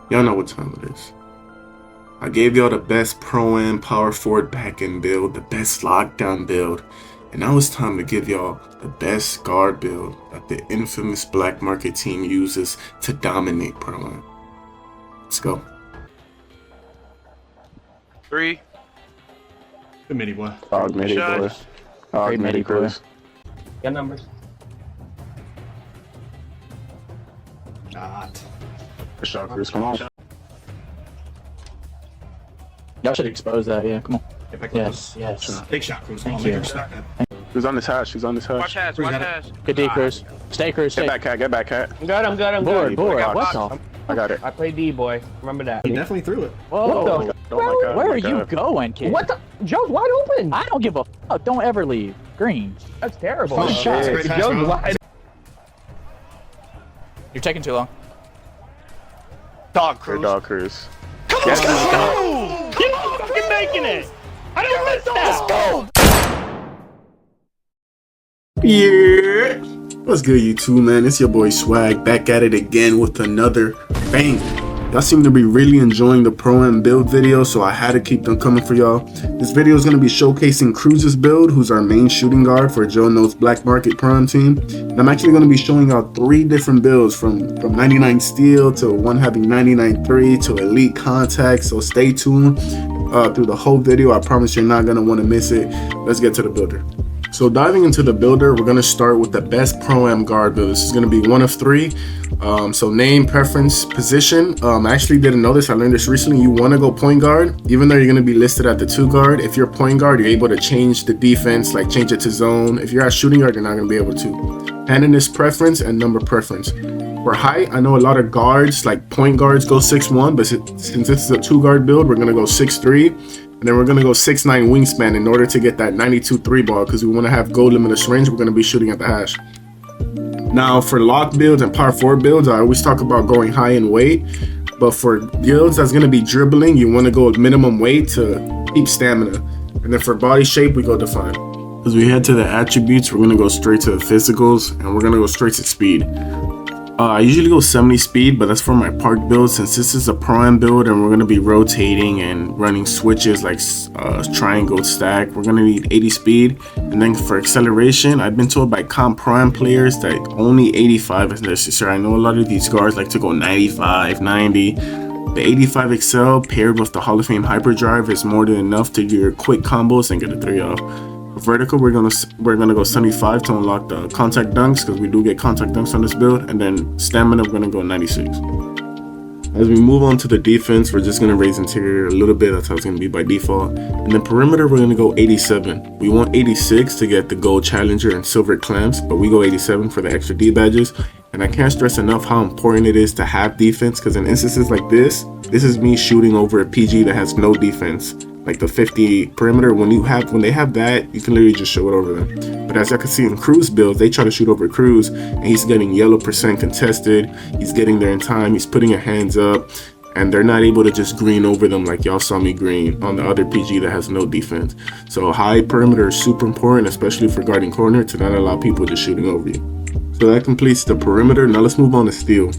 Y'all know what time it is. I gave y'all the best pro-am power forward back-end build, the best lockdown build, and now it's time to give y'all the best guard build that the infamous black market team uses to dominate pro-am. Let's go. 3. Good midi boy. Dog midi boy. Dog midi Cruz. Got numbers. Not. Good shot, Cruz. Come on. Y'all should expose that, yeah. Come on. Get back Yes, yes. Big shot, Cruz. Thank Make you. her stack that. Who's on this hash? Who's on this Watch hash? has, watch has. Good D, Cruz. Stay, Cruz. Get Stay. back, cat. Get back, cat. I'm good, I'm good, I'm good. Board. What the? I got it. I play D, boy. Remember that. He definitely threw it. Whoa. Oh my God. Oh my God. Where Oh are my you God. going, kid? What the? Joe's wide open. I don't give a fuck. Don't ever leave. Green. That's terrible. Oh, shit. Great pass, Joe's bro. wide. You're taking too long. Dog Good Cruz. dog, Cruz. Come Yes, on, let's go. go! Keep on fucking making it! I don't miss that! Let's go! Yeah! What's good, you two, man? It's your boy Swag back at it again with another bang. Y'all seem to be really enjoying the pro-am build video, so I had to keep them coming for y'all. This video is going to be showcasing CRUZ'S build, who's our main shooting guard for Joe Knows Black Market pro-am team. And I'm actually going to be showing y'all 3 different builds from 99 steel to one having 99.3 to elite contact, so stay tuned through the whole video. I promise you're not going to want to miss it. Let's get to the builder. So diving into the builder, we're going to start with the best pro-am guard build. This is going to be one of 3. So name, preference, position. I actually didn't know this. I learned this recently. You want to go point guard, even though you're going to be listed at the 2 guard. If you're point guard, you're able to change the defense, like change it to zone. If you're at shooting guard, you're not going to be able to. Handedness preference and number preference. For height, I know a lot of guards, like point guards, go 6'1", but since this is a 2 guard build, we're going to go 6'3". And then we're going to go 6'9" wingspan in order to get that 92 3 ball, because we want to have goal limitless range. We're going to be shooting at the hash. Now for lock builds and power forward builds, I always talk about going high in weight, but for builds that's going to be dribbling, you want to go with minimum weight to keep stamina. And then for body shape, we go define. As we head to the attributes, we're going to go straight to the physicals, and we're going to go straight to speed. I usually go 70 speed, but that's for my park build. Since this is a pro-am build and we're going to be rotating and running switches like triangle stack, we're going to need 80 speed. And then for acceleration, I've been told by comp pro-am players that only 85 is necessary. I know a lot of these guards like to go 95, 90. The 85 Excel paired with the Hall of Fame Hyperdrive is more than enough to do your quick combos and get a 3 off. Vertical, we're gonna go 75 to unlock the contact dunks, because we do get contact dunks on this build. And then stamina, we're gonna go 96. As we move on to the defense, we're just gonna raise interior a little bit. That's how it's gonna be by default. And then perimeter, we're gonna go 87. We want 86 to get the gold challenger and silver clamps, but we go 87 for the extra D badges. And I can't stress enough how important it is to have defense, because in instances like this is me shooting over a PG that has no defense. Like the 50 perimeter, when they have that, you can literally just show it over them. But as I can see in Cruz builds, they try to shoot over Cruz, and he's getting yellow % contested. He's getting there in time. He's putting your hands up, and they're not able to just green over them like y'all saw me green on the other PG that has no defense. So high perimeter is super important, especially for guarding corner, to not allow people just shooting over you. So that completes the perimeter. Now let's move on to steel.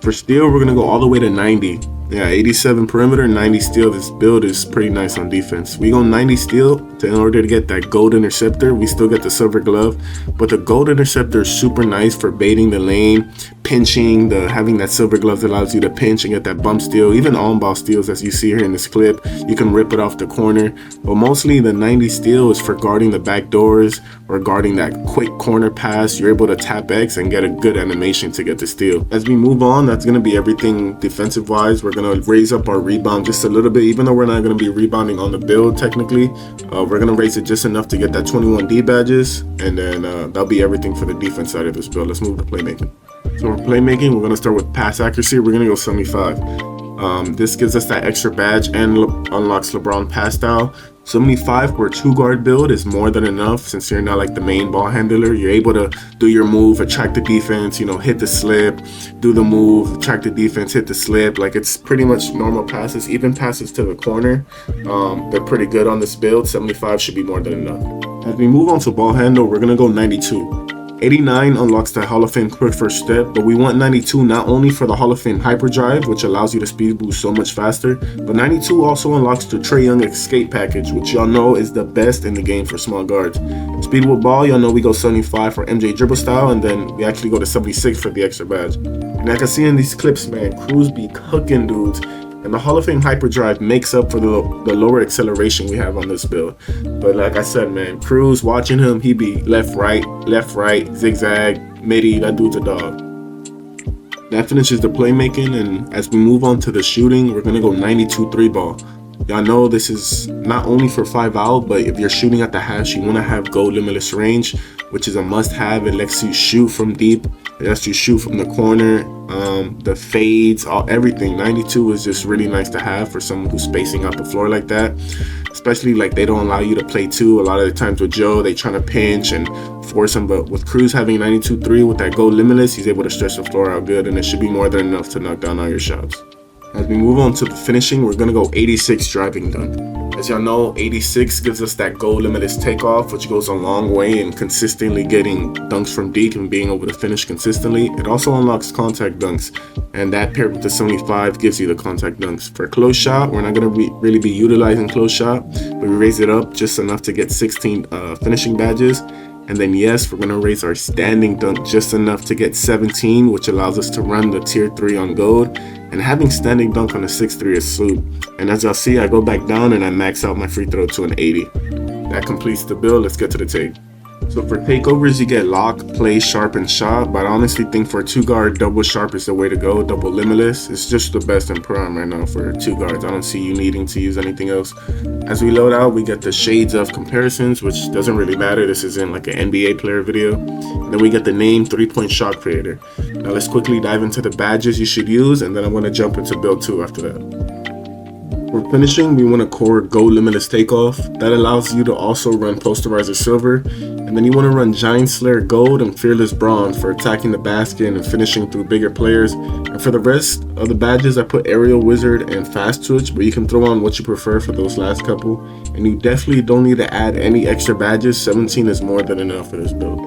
For steel, we're gonna go all the way to 90. Yeah, 87 perimeter, 90 steel. This build is pretty nice on defense. We go 90 steel in order to get that gold interceptor. We still get the silver glove, but the gold interceptor is super nice for baiting the lane, pinching, having that silver glove that allows you to pinch and get that bump steal. Even on-ball steals, as you see here in this clip, you can rip it off the corner. But mostly the 90 steel is for guarding the back doors or guarding that quick corner pass. You're able to tap X and get a good animation to get the steal. As we move on, that's going to be everything defensive-wise. We're going to raise up our rebound just a little bit, even though we're not going to be rebounding on the build technically. We're going to raise it just enough to get that 21 D badges, and then that'll be everything for the defense side of this build. Let's move to playmaking. So for playmaking, we're going to start with pass accuracy. We're going to go 75. This gives us that extra badge and unlocks LeBron pass style. 75 for a 2 guard build is more than enough, since you're not like the main ball handler. You're able to do your move, attract the defense, hit the slip, do the move, attract the defense, hit the slip. Like, it's pretty much normal passes, even passes to the corner. They're pretty good on this build. 75 should be more than enough. As we move on to ball handle, we're gonna go 92. 89 unlocks the Hall of Fame quick first step, but we want 92 not only for the Hall of Fame hyperdrive, which allows you to speed boost so much faster, but 92 also unlocks the Trae Young escape package, which y'all know is the best in the game for small guards. Speed with ball, y'all know we go 75 for MJ dribble style, and then we actually go to 76 for the extra badge. And like I see in these clips, man, Cruz be cooking dudes. And the Hall of Fame hyperdrive makes up for the lower acceleration we have on this build. But like I said, man, Cruz, watching him, he be left, right, zigzag, midi, that dude's a dog. That finishes the playmaking, and as we move on to the shooting, we're gonna go 92 3 ball. Y'all know this is not only for 5 out, but if you're shooting at the hash, you wanna have goal limitless range, which is a must have. It lets you shoot from deep, it lets you shoot from the corner, the fades, everything. 92 is just really nice to have for someone who's spacing out the floor like that, especially like they don't allow you to play two. A lot of the times with Joe, they trying to pinch and force him, but with Cruz having 92 3 with that goal limitless, he's able to stretch the floor out good, and it should be more than enough to knock down all your shots. As we move on to the finishing, we're gonna go 86 driving dunk. As y'all know, 86 gives us that goal limitless takeoff, which goes a long way in consistently getting dunks from deep and being able to finish consistently. It also unlocks contact dunks, and that paired with the 75 gives you the contact dunks. For close shot, we're not gonna really be utilizing close shot, but we raise it up just enough to get 16 finishing badges. And then yes, we're gonna raise our standing dunk just enough to get 17, which allows us to run the tier 3 on gold. And having standing dunk on a 6-3 is swoop. And as y'all see, I go back down and I max out my free throw to an 80. That completes the build. Let's get to the take. So for takeovers, you get lock, play, sharp, and shot. But I honestly think for a 2-guard, double sharp is the way to go. Double limitless. It's just the best in prime right now for 2 guards. I don't see you needing to use anything else. As we load out, we get the shades of comparisons, which doesn't really matter. This isn't like an NBA player video. And then we get the name 3-point shot creator. Now let's quickly dive into the badges you should use, and then I'm going to jump into build 2 after that. For finishing, we want to core gold limitless takeoff. That allows you to also run posterizer silver, and then you want to run giant slayer gold and fearless bronze for attacking the basket and finishing through bigger players. And for the rest of the badges, I put aerial wizard and fast twitch, but you can throw on what you prefer for those last couple. And you definitely don't need to add any extra badges. 17 is more than enough for this build.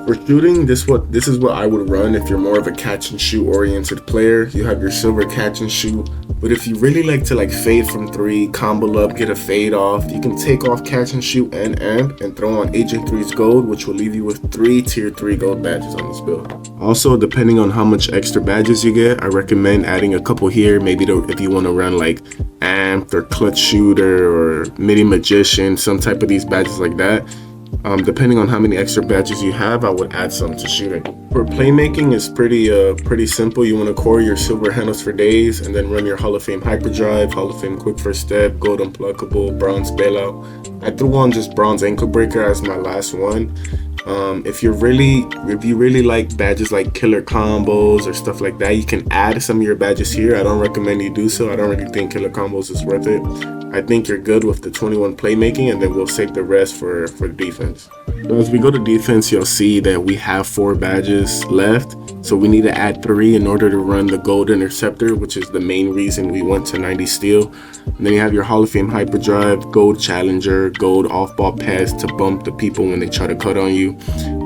For shooting, this is what I would run if you're more of a catch and shoot oriented player. You have your silver catch and shoot, but if you really like to fade from 3, combo up, get a fade off, you can take off catch and shoot and amp and throw on Agent 3's gold, which will leave you with 3 tier 3 gold badges on this build. Also, depending on how much extra badges you get, I recommend adding a couple here, maybe if you want to run like amp or clutch shooter or midi magician, some type of these badges like that. Depending on how many extra badges you have, I would add some to shooting. For playmaking, it's pretty simple. You want to core your silver handles for days, and then run your Hall of Fame hyperdrive, Hall of Fame quick first step, gold unpluckable, bronze bailout. I threw on just bronze ankle breaker as my last one. If you really like badges like killer combos or stuff like that, you can add some of your badges here. I don't recommend you do so. I don't really think killer combos is worth it. I think you're good with the 21 playmaking, and then we'll save the rest for the defense. So as we go to defense, you'll see that we have 4 badges left. So we need to add 3 in order to run the gold interceptor, which is the main reason we went to 90 steal. And then you have your Hall of Fame hyperdrive, gold challenger, gold off-ball pass to bump the people when they try to cut on you.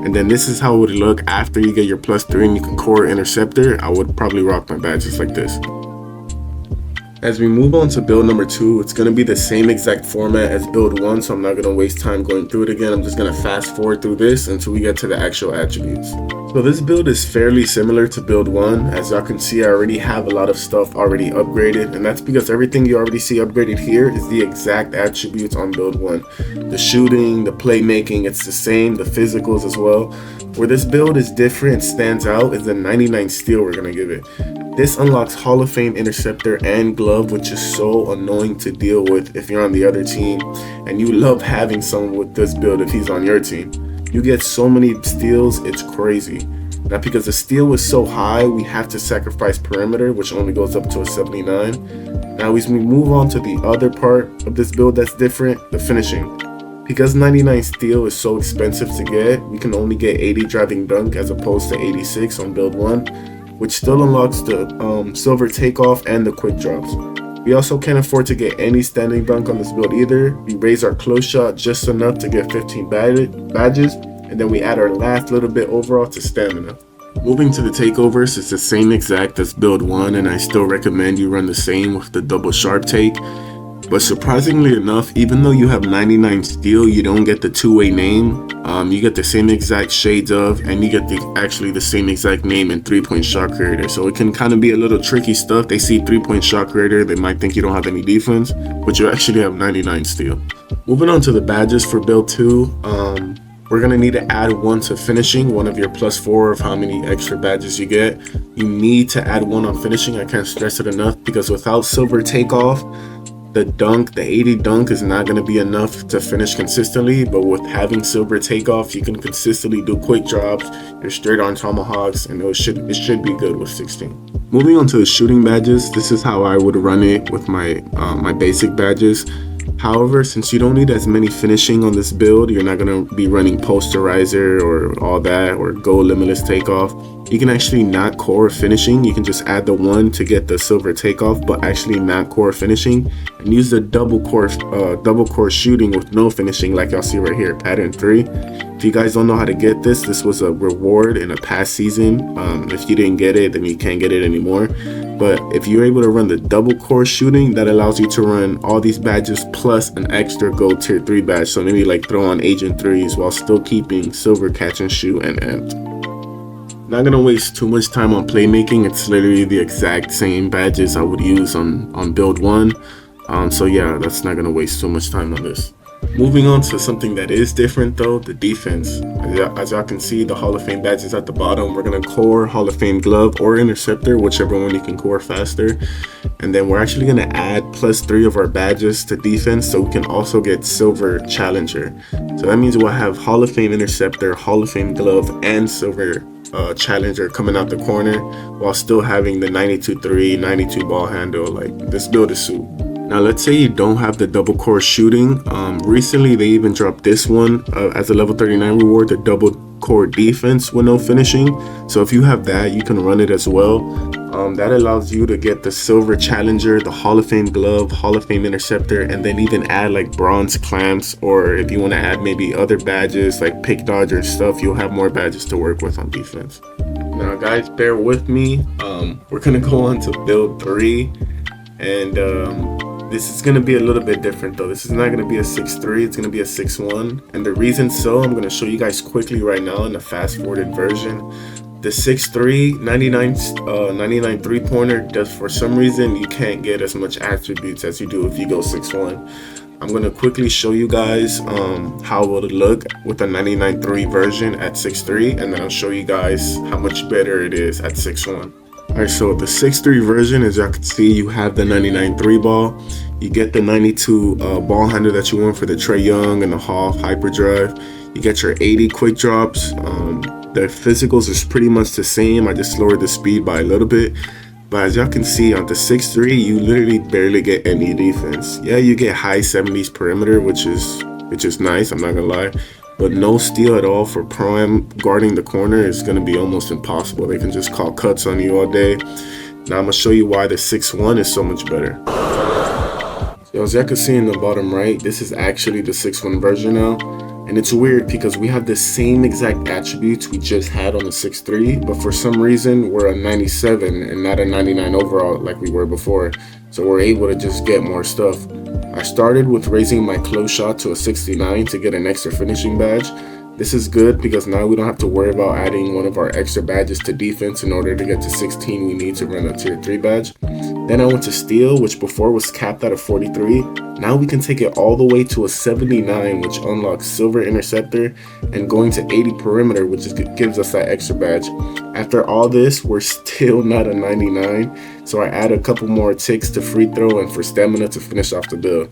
And then this is how it would look after you get your +3 and you can core interceptor. I would probably rock my badges like this. As we move on to build number 2, it's going to be the same exact format as build 1, so I'm not going to waste time going through it again. I'm just going to fast forward through this until we get to the actual attributes. So this build is fairly similar to build 1. As y'all can see, I already have a lot of stuff already upgraded, and that's because everything you already see upgraded here is the exact attributes on build 1. The shooting, the playmaking, it's the same, the physicals as well. Where this build is different and stands out is the 99 steal we're going to give it. This unlocks Hall of Fame interceptor and glove, which is so annoying to deal with if you're on the other team and you love having someone with this build if he's on your team. You get so many steals, it's crazy. Now because the steal was so high, we have to sacrifice perimeter, which only goes up to a 79. Now as we move on to the other part of this build that's different, the finishing. Because 99 steal is so expensive to get, we can only get 80 driving dunk as opposed to 86 on build 1. Which still unlocks the silver takeoff and the quick drops. We also can't afford to get any standing dunk on this build either. We raise our close shot just enough to get 15 badges, and then we add our last little bit overall to stamina. Moving to the takeovers, it's the same exact as build 1, and I still recommend you run the same with the double sharp take. But surprisingly enough, even though you have 99 steel, you don't get the two-way name. You get the same exact shades of, and you get actually the same exact name in 3-point shot creator. So it can kind of be a little tricky stuff. They see 3-point shot creator, they might think you don't have any defense, but you actually have 99 steel. Moving on to the badges for build 2, we're gonna need to add 1 to finishing, one of your +4 of how many extra badges you get. You need to add 1 on finishing. I can't stress it enough, because without silver takeoff, the 80 dunk is not going to be enough to finish consistently, but with having silver takeoff, you can consistently do quick drops, your straight on tomahawks, and it should be good with 16. Moving on to the shooting badges, this is how I would run it with my my basic badges. However, since you don't need as many finishing on this build, you're not going to be running posterizer or all that, or go limitless takeoff. You can actually not core finishing. You can just add the 1 to get the silver takeoff, but actually not core finishing, and use the double core shooting with no finishing, like y'all see right here, pattern 3. If you guys don't know how to get this, this was a reward in a past season. If you didn't get it, then you can't get it anymore. But if you're able to run the double core shooting, that allows you to run all these badges plus an extra gold tier 3 badge. So maybe like throw on agent 3s while still keeping silver catch and shoot and amped. Not gonna waste too much time on playmaking. It's literally the exact same badges I would use on build 1. So yeah, that's not gonna waste too much time on this. Moving on to something that is different though, the defense. As y'all can see, the Hall of Fame badges at the bottom. We're gonna core Hall of Fame glove or interceptor, whichever one you can core faster. And then we're actually gonna add +3 of our badges to defense, so we can also get silver challenger. So that means we'll have Hall of Fame interceptor, Hall of Fame glove, and silver challenger coming out the corner, while still having the 92-3, 92 ball handle. Like, this build is soup. Now let's say you don't have the double core shooting. Recently they even dropped this one as a level 39 reward, the double core defense with no finishing. So if you have that, you can run it as well. That allows you to get the silver challenger, the Hall of Fame glove, Hall of Fame interceptor, and then even add like bronze clamps, or if you want to add maybe other badges like pick dodger and stuff, you'll have more badges to work with on defense. Now guys, bear with me. We're gonna go on to build 3, and this is going to be a little bit different though. This is not going to be a 6-3, it's going to be a 6-1. And the reason so, I'm going to show you guys quickly right now in the fast forwarded version. The 6-3, 99 3-pointer, does, for some reason, you can't get as much attributes as you do if you go 6-1. I'm going to quickly show you guys how it would look with the 99-3 version at 6-3, and then I'll show you guys how much better it is at 6-1. Alright, so the 6-3 version, as y'all can see, you have the 99-3 ball. You get the 92 ball handle that you want for the Trey Young and the Hall hyperdrive. You get your 80 quick drops. The physicals is pretty much the same. I just lowered the speed by a little bit. But as y'all can see, on the 6-3, you literally barely get any defense. Yeah, you get high 70s perimeter, which is nice, I'm not gonna lie. But no steal at all for Pro-Am. Guarding the corner is going to be almost impossible. They can just call cuts on you all day. Now I'm going to show you why the 6-1 is so much better. So as you can see in the bottom right, this is actually the 6-1 version now. And it's weird because we have the same exact attributes we just had on the 6-3, but for some reason we're a 97 and not a 99 overall like we were before. So we're able to just get more stuff. I started with raising my close shot to a 69 to get an extra finishing badge. This is good because now we don't have to worry about adding one of our extra badges to defense. In order to get to 16, we need to run a tier 3 badge. Then I went to steal, which before was capped at a 43. Now we can take it all the way to a 79, which unlocks silver interceptor, and going to 80 perimeter, which gives us that extra badge. After all this, we're still not a 99, so I add a couple more ticks to free throw and for stamina to finish off the build.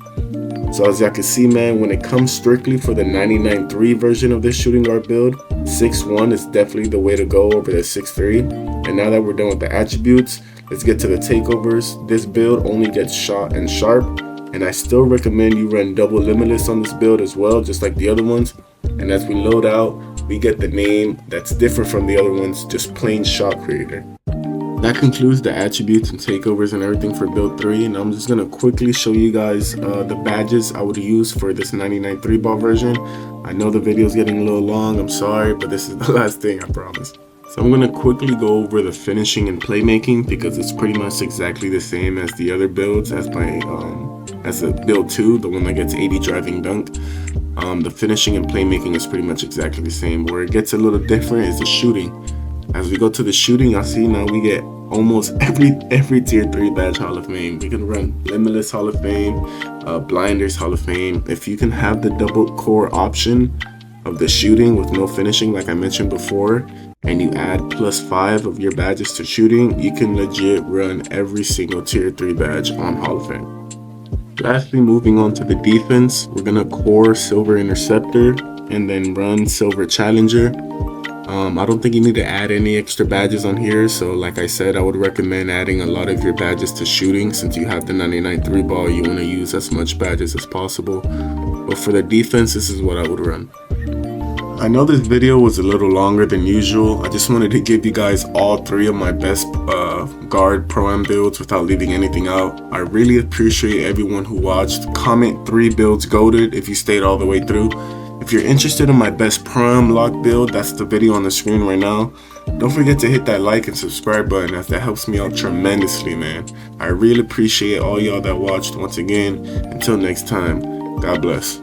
So as y'all can see, man, when it comes strictly for the 99-3 version of this shooting guard build, 6-1 is definitely the way to go over the 6-3. And now that we're done with the attributes, let's get to the takeovers. This build only gets shot and sharp, and I still recommend you run double limitless on this build as well, just like the other ones. And as we load out, we get the name that's different from the other ones, just plain shot creator. That concludes the attributes and takeovers and everything for build 3, and I'm just gonna quickly show you guys the badges I would use for this 99 3-ball version. I know the video is getting a little long, I'm sorry, but this is the last thing, I promise. So I'm gonna quickly go over the finishing and playmaking because it's pretty much exactly the same as the other builds, as my as the build 2, the one that gets 80 driving dunk. The finishing and playmaking is pretty much exactly the same. Where it gets a little different is the shooting. As we go to the shooting, you'll see now we get almost every tier 3 badge Hall of Fame. We can run Limitless Hall of Fame, Blinders Hall of Fame. If you can have the double core option of the shooting with no finishing like I mentioned before, and you add +5 of your badges to shooting, you can legit run every single tier 3 badge on Hall of Fame. Lastly, moving on to the defense, we're gonna core Silver Interceptor and then run Silver Challenger. I don't think you need to add any extra badges on here, so like I said, I would recommend adding a lot of your badges to shooting. Since you have the 99 3-ball, you want to use as much badges as possible. But for the defense, this is what I would run. I know this video was a little longer than usual. I just wanted to give you guys all 3 of my best guard pro-am builds without leaving anything out. I really appreciate everyone who watched. Comment 3 builds goated if you stayed all the way through. If you're interested in my best pro-am lock build, that's the video on the screen right now. Don't forget to hit that like and subscribe button, as that helps me out tremendously, man. I really appreciate all y'all that watched once again. Until next time, God bless.